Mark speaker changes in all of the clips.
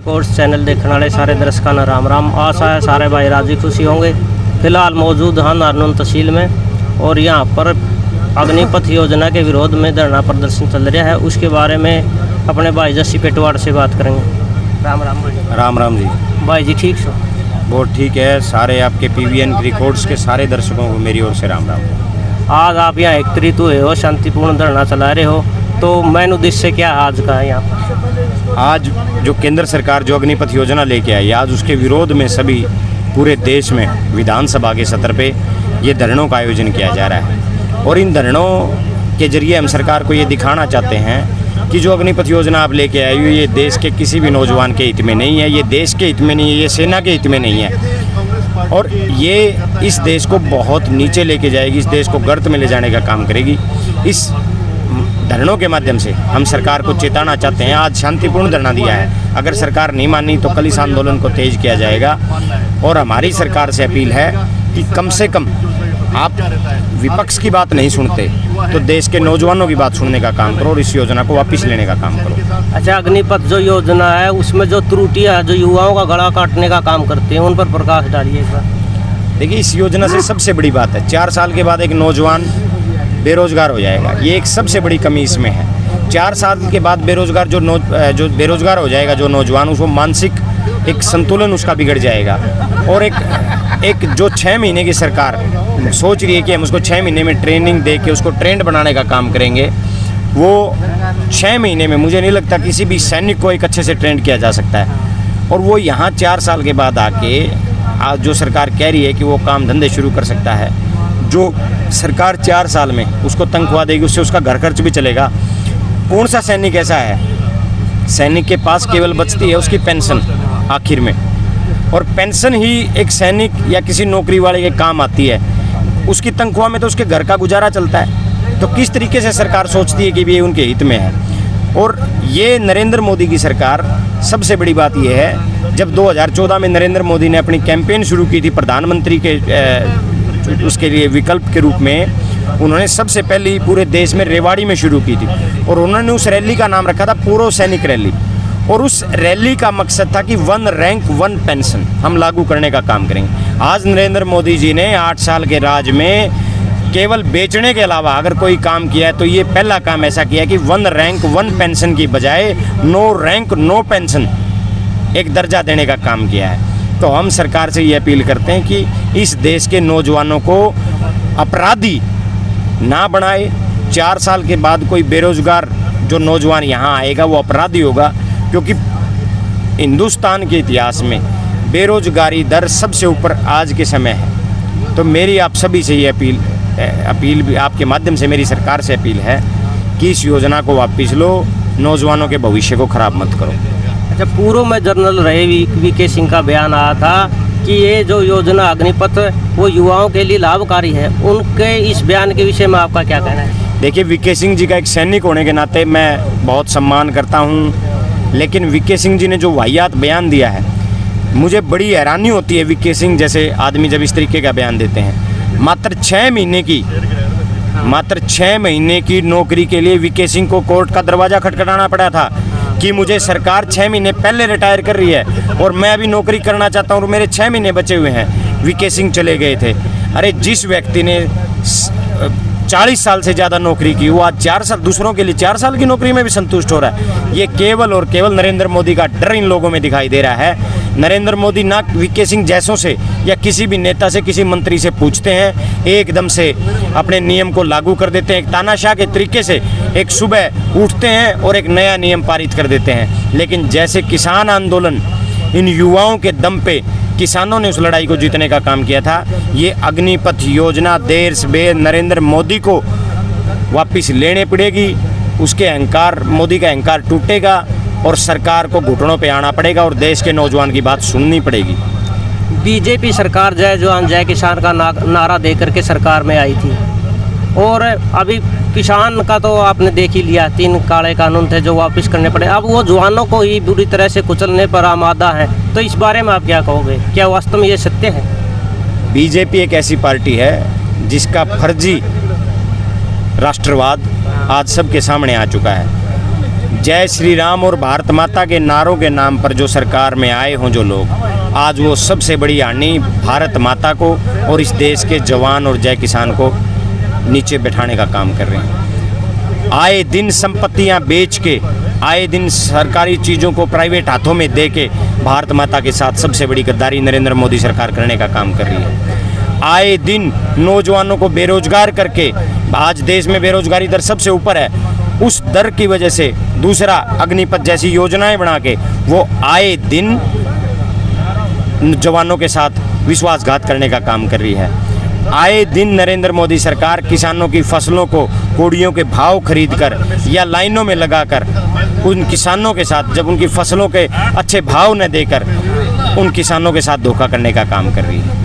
Speaker 1: Course channel देखने वाले सारे दर्शकों का राम राम। आशा है सारे भाई राजी खुशी होंगे। फिलहाल मौजूद हैं नारनौल तहसील में और यहाँ पर अग्निपथ योजना के विरोध में धरना प्रदर्शन चल रहा है। उसके बारे में अपने भाई जस्सी पेटवाड़ से बात करेंगे। राम राम भाई।
Speaker 2: राम राम जी।
Speaker 1: भाई जी ठीक हो?
Speaker 2: बहुत ठीक है। सारे आपके PVN रिकॉर्ड्स के सारे दर्शकों को मेरी ओर से राम राम।
Speaker 1: आज आप यहाँ एकत्रित हुए हो, शांतिपूर्ण धरना चला रहे हो, तो मेन उद्देश्य क्या आज का है यहाँ पर?
Speaker 2: आज जो केंद्र सरकार जो अग्निपथ योजना लेके आई, आज उसके विरोध में सभी पूरे देश में विधानसभा के सत्र पे ये धरनों का आयोजन किया जा रहा है। और इन धरनों के जरिए हम सरकार को ये दिखाना चाहते हैं कि जो अग्निपथ योजना आप लेके आई हो, ये देश के किसी भी नौजवान के हित में नहीं है, ये देश के हित में नहीं है, ये सेना के हित में नहीं है और ये इस देश को बहुत नीचे लेके जाएगी, इस देश को गर्त में ले जाने का काम करेगी। इस धरनों के माध्यम से हम सरकार को चेताना चाहते हैं। आज शांतिपूर्ण धरना दिया है, अगर सरकार नहीं मानी तो कल इस आंदोलन को तेज किया जाएगा। और हमारी सरकार से अपील है कि कम से कम आप विपक्ष की बात नहीं सुनते तो देश के नौजवानों की बात सुनने का काम करो और इस योजना को वापस लेने का काम करो।
Speaker 1: अच्छा, अग्निपथ जो योजना है उसमें जो त्रुटियां जो युवाओं का गला काटने का काम करते हैं, उन पर प्रकाश डालिए एक बार।
Speaker 2: देखिए, इस योजना से सबसे बड़ी बात है 4 साल के बाद एक नौजवान बेरोजगार हो जाएगा। ये एक सबसे बड़ी कमी इसमें है। 4 साल के बाद बेरोजगार जो बेरोजगार हो जाएगा जो नौजवान, उसको मानसिक एक संतुलन उसका बिगड़ जाएगा। और एक जो 6 महीने की सरकार सोच रही है कि हम उसको 6 महीने में ट्रेनिंग दे के उसको ट्रेंड बनाने का काम करेंगे, वो 6 महीने में मुझे नहीं लगता किसी भी सैनिक को एक अच्छे से ट्रेंड किया जा सकता है। और वो यहाँ 4 साल के बाद आके आज जो सरकार कह रही है कि वो काम धंधे शुरू कर सकता है, जो सरकार 4 साल में उसको तनख्वाह देगी, उससे उसका घर खर्च भी चलेगा। कौन सा सैनिक ऐसा है? सैनिक के पास केवल बचती है उसकी पेंशन आखिर में, और पेंशन ही एक सैनिक या किसी नौकरी वाले के काम आती है। उसकी तनख्वाह में तो उसके घर का गुजारा चलता है। तो किस तरीके से सरकार सोचती है कि ये उनके हित में है? और ये नरेंद्र मोदी की सरकार, सबसे बड़ी बात यह है, जब 2014 में नरेंद्र मोदी ने अपनी कैंपेन शुरू की थी प्रधानमंत्री के उसके लिए विकल्प के रूप में, उन्होंने सबसे पहले पूरे देश में रेवाड़ी में शुरू की थी और उन्होंने उस रैली का नाम रखा था पूर्व सैनिक रैली। और उस रैली का मकसद था कि 1 रैंक 1 पेंशन हम लागू करने का काम करेंगे। आज नरेंद्र मोदी जी ने 8 साल के राज में केवल बेचने के अलावा अगर कोई काम किया है तो ये पहला काम ऐसा किया कि 1 रैंक 1 पेंशन की बजाय 9 रैंक 9 पेंशन एक दर्जा देने का काम किया है। तो हम सरकार से ये अपील करते हैं कि इस देश के नौजवानों को अपराधी ना बनाए। 4 साल के बाद कोई बेरोजगार जो नौजवान यहाँ आएगा वो अपराधी होगा, क्योंकि हिंदुस्तान के इतिहास में बेरोजगारी दर सबसे ऊपर आज के समय है। तो मेरी आप सभी से ये अपील भी आपके माध्यम से मेरी सरकार से अपील है कि इस योजना को वापस लो, नौजवानों के भविष्य को खराब मत करो।
Speaker 1: अच्छा, पूर्व में जनरल रहे VK सिंह का बयान आया था कि ये जो योजना अग्निपथ वो युवाओं के लिए लाभकारी है। उनके इस बयान के विषय में आपका क्या कहना है?
Speaker 2: देखिए, VK सिंह जी का एक सैनिक होने के नाते मैं बहुत सम्मान करता हूँ, लेकिन VK सिंह जी ने जो वाहियात बयान दिया है, मुझे बड़ी हैरानी होती है। VK सिंह जैसे आदमी जब इस तरीके का बयान देते हैं, मात्र 6 महीने की नौकरी के लिए VK सिंह को कोर्ट का दरवाज़ा खटखटाना पड़ा था कि मुझे सरकार 6 महीने पहले रिटायर कर रही है और मैं अभी नौकरी करना चाहता हूँ और मेरे 6 महीने बचे हुए हैं। VK सिंह चले गए थे। अरे, जिस व्यक्ति ने 40 साल से ज़्यादा नौकरी की, वो आज 4 साल दूसरों के लिए 4 साल की नौकरी में भी संतुष्ट हो रहा है। ये केवल और केवल नरेंद्र मोदी का डर इन लोगों में दिखाई दे रहा है। नरेंद्र मोदी ना VK सिंह जैसों से या किसी भी नेता से, किसी मंत्री से पूछते हैं, एकदम से अपने नियम को लागू कर देते हैं। एक तानाशाह के तरीके से एक सुबह उठते हैं और एक नया नियम पारित कर देते हैं। लेकिन जैसे किसान आंदोलन, इन युवाओं के दम पे किसानों ने उस लड़ाई को जीतने का काम किया था, ये अग्निपथ योजना देर सबेर नरेंद्र मोदी को वापस लेने पड़ेगी। उसके अहंकार, मोदी का अहंकार टूटेगा और सरकार को घुटनों पे आना पड़ेगा और देश के नौजवान की बात सुननी पड़ेगी।
Speaker 1: बीजेपी सरकार जय जवान जय किसान का नारा दे करके सरकार में आई थी और अभी किसान का तो आपने देख ही लिया, 3 काले कानून थे जो वापस करने पड़े। अब वो जवानों को ही बुरी तरह से कुचलने पर आमादा है। तो इस बारे में आप क्या कहोगे? क्या वास्तव में ये सत्य है?
Speaker 2: बीजेपी एक ऐसी पार्टी है जिसका फर्जी राष्ट्रवाद आज सबके सामने आ चुका है। जय श्री राम और भारत माता के नारों के नाम पर जो सरकार में आए हों जो लोग, आज वो सबसे बड़ी हानि भारत माता को और इस देश के जवान और जय किसान को नीचे बैठाने का काम कर रहे हैं। आए दिन संपत्तियां बेच के, आए दिन सरकारी चीज़ों को प्राइवेट हाथों में दे के भारत माता के साथ सबसे बड़ी गद्दारी नरेंद्र मोदी सरकार करने का काम कर रही है। आए दिन नौजवानों को बेरोजगार करके, आज देश में बेरोजगारी दर सबसे ऊपर है, उस दर की वजह से दूसरा अग्निपथ जैसी योजनाएं बना के वो आए दिन जवानों के साथ विश्वासघात करने का काम कर रही है। आए दिन नरेंद्र मोदी सरकार किसानों की फसलों को कोड़ियों के भाव खरीदकर या लाइनों में लगाकर उन किसानों के साथ, जब उनकी फसलों के अच्छे भाव न देकर उन किसानों के साथ धोखा करने का काम कर रही है।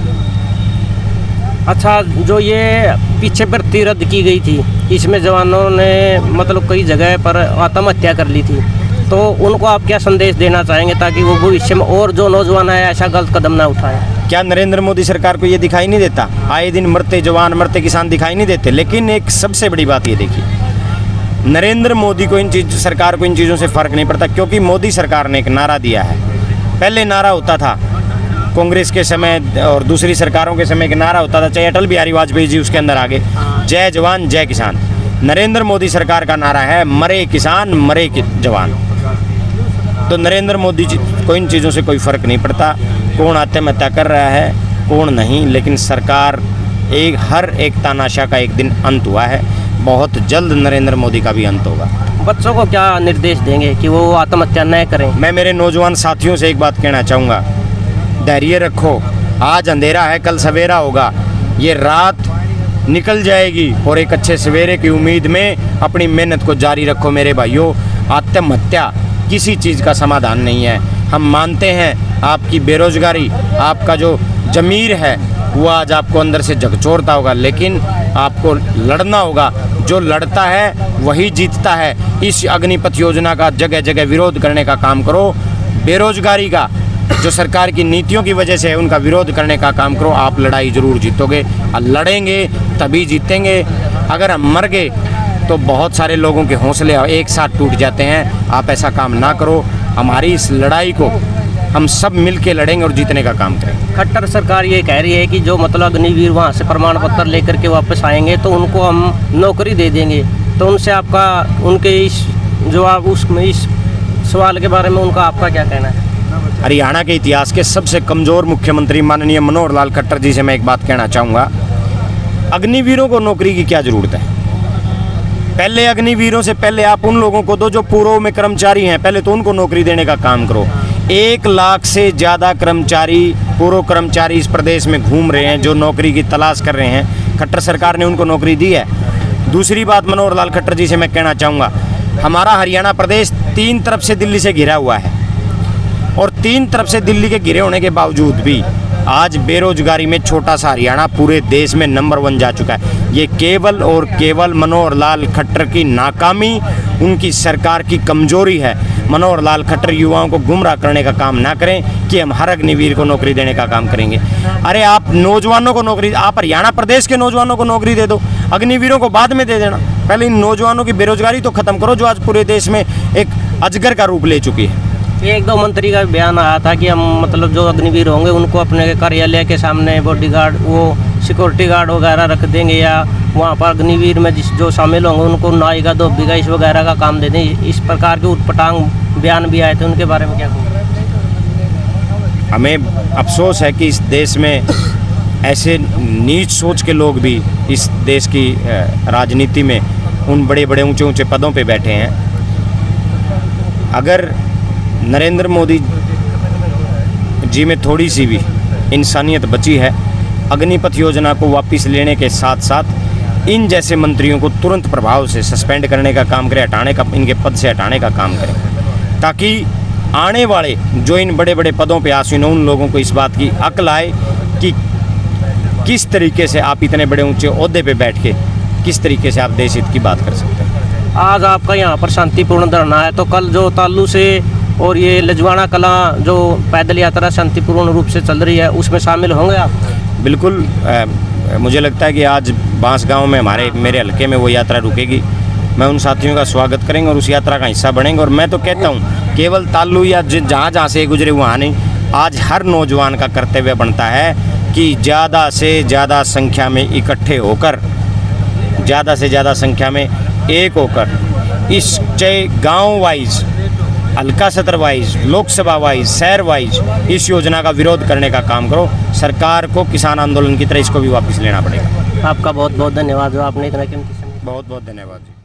Speaker 1: अच्छा, जो ये पीछे भर्ती रद्द की गई थी, इसमें जवानों ने मतलब कई जगह पर आत्महत्या कर ली थी, तो उनको आप क्या संदेश देना चाहेंगे ताकि वो भविष्य में और जो नौजवान है ऐसा गलत कदम ना उठाए?
Speaker 2: क्या नरेंद्र मोदी सरकार को ये दिखाई नहीं देता? आए दिन मरते जवान, मरते किसान दिखाई नहीं देते? लेकिन एक सबसे बड़ी बात ये देखिए, नरेंद्र मोदी को सरकार को इन चीज़ों से फ़र्क नहीं पड़ता, क्योंकि मोदी सरकार ने एक नारा दिया है। पहले नारा होता था कांग्रेस के समय और दूसरी सरकारों के समय, एक नारा होता था, चाहे अटल बिहारी वाजपेयी जी उसके अंदर आगे, जय जवान जय किसान। नरेंद्र मोदी सरकार का नारा है मरे किसान मरे जवान। तो नरेंद्र मोदी जी को इन चीज़ों से कोई फ़र्क नहीं पड़ता, कौन आत्महत्या कर रहा है कौन नहीं, लेकिन सरकार हर एक तानाशाह का एक दिन अंत हुआ है। बहुत जल्द नरेंद्र मोदी का भी अंत होगा।
Speaker 1: बच्चों को क्या निर्देश देंगे कि वो आत्महत्या न करें?
Speaker 2: मैं मेरे नौजवान साथियों से एक बात कहना चाहूँगा, धैर्य रखो, आज अंधेरा है कल सवेरा होगा, ये रात निकल जाएगी और एक अच्छे सवेरे की उम्मीद में अपनी मेहनत को जारी रखो मेरे भाइयों। आत्महत्या किसी चीज़ का समाधान नहीं है। हम मानते हैं आपकी बेरोजगारी, आपका जो ज़मीर है वो आज आपको अंदर से झकझोरता होगा, लेकिन आपको लड़ना होगा। जो लड़ता है वही जीतता है। इस अग्निपथ योजना का जगह जगह विरोध करने का काम करो। बेरोजगारी का जो सरकार की नीतियों की वजह से है उनका विरोध करने का काम करो। आप लड़ाई ज़रूर जीतोगे और लड़ेंगे तभी जीतेंगे। अगर हम मर गए तो बहुत सारे लोगों के हौसले एक साथ टूट जाते हैं। आप ऐसा काम ना करो। हमारी इस लड़ाई को हम सब मिल के लड़ेंगे और जीतने का काम करेंगे।
Speaker 1: खट्टर सरकार ये कह रही है कि जो मतलब अग्निवीर वहाँ से प्रमाण पत्र लेकर के वापस आएंगे तो उनको हम नौकरी दे देंगे। तो उनसे आपका, उनके इस जो आप उसमें इस सवाल के बारे में उनका आपका क्या कहना है?
Speaker 2: हरियाणा के इतिहास के सबसे कमज़ोर मुख्यमंत्री माननीय मनोहर लाल खट्टर जी से मैं एक बात कहना चाहूँगा, अग्निवीरों को नौकरी की क्या ज़रूरत है? पहले अग्निवीरों से पहले आप उन लोगों को दो जो पूर्व में कर्मचारी हैं, पहले तो उनको नौकरी देने का काम करो। 1 लाख से ज़्यादा कर्मचारी, पूर्व कर्मचारी इस प्रदेश में घूम रहे हैं जो नौकरी की तलाश कर रहे हैं। खट्टर सरकार ने उनको नौकरी दी है। दूसरी बात मनोहर लाल खट्टर जी से मैं कहना चाहूँगा, हमारा हरियाणा प्रदेश 3 तरफ से दिल्ली से घिरा हुआ है और 3 तरफ से दिल्ली के घिरे होने के बावजूद भी आज बेरोजगारी में छोटा सा हरियाणा पूरे देश में नंबर 1 जा चुका है। ये केवल और केवल मनोहर लाल खट्टर की नाकामी, उनकी सरकार की कमजोरी है। मनोहर लाल खट्टर युवाओं को गुमराह करने का काम ना करें कि हम हर अग्निवीर को नौकरी देने का काम करेंगे। अरे आप नौजवानों को नौकरी, आप हरियाणा प्रदेश के नौजवानों को नौकरी दे दो, अग्निवीरों को बाद में दे देना। पहले इन नौजवानों की बेरोजगारी तो खत्म करो जो आज पूरे देश में एक अजगर का रूप ले चुकी है।
Speaker 1: 1-2 मंत्री का बयान आया था कि हम मतलब जो अग्निवीर होंगे उनको अपने कार्यालय के सामने बॉडीगार्ड, वो सिक्योरिटी गार्ड वगैरह रख देंगे, या वहाँ पर अग्निवीर में जो शामिल होंगे उनको नाएगा धोबीगा इस वगैरह का काम दे दें। इस प्रकार के उटपटांग बयान भी आए थे, उनके बारे में क्या कहोगे?
Speaker 2: हमें अफसोस है कि इस देश में ऐसे नीच सोच के लोग भी इस देश की राजनीति में उन बड़े बड़े ऊंचे ऊंचे पदों पे बैठे हैं। अगर नरेंद्र मोदी जी में थोड़ी सी भी इंसानियत बची है, अग्निपथ योजना को वापस लेने के साथ साथ इन जैसे मंत्रियों को तुरंत प्रभाव से सस्पेंड करने का काम करें, हटाने का, इनके पद से हटाने का काम करें, ताकि आने वाले जो इन बड़े बड़े पदों पे आसीन हो उन लोगों को इस बात की अक्ल आए कि किस तरीके से आप इतने बड़े ऊंचे ओहदे पे बैठ के किस तरीके से आप देश हित की बात कर सकते हैं।
Speaker 1: आज आपका यहाँ पर शांतिपूर्ण धरना है, तो कल जो तालू से और ये लजवाना कला जो पैदल यात्रा शांतिपूर्ण रूप से चल रही है उसमें शामिल होंगे आप?
Speaker 2: बिल्कुल, मुझे लगता है कि आज बांसगांव में मेरे हलके में वो यात्रा रुकेगी मैं उन साथियों का स्वागत करेंगे और उस यात्रा का हिस्सा बनेंगे। और मैं तो कहता हूँ केवल ताल्लु या जहाँ जहाँ से गुजरे वहाँ नहीं, आज हर नौजवान का कर्तव्य बनता है कि ज़्यादा से ज़्यादा संख्या में इकट्ठे होकर, ज़्यादा से ज़्यादा संख्या में एक होकर इस चाहे गाँव वाइज, हल्का सत्र वाइज, लोकसभा वाइज, शहर वाइज इस योजना का विरोध करने का काम करो। सरकार को किसान आंदोलन की तरह इसको भी वापस लेना पड़ेगा।
Speaker 1: आपका बहुत बहुत धन्यवाद जो आपने इतना कीमती समय।
Speaker 2: बहुत बहुत धन्यवाद।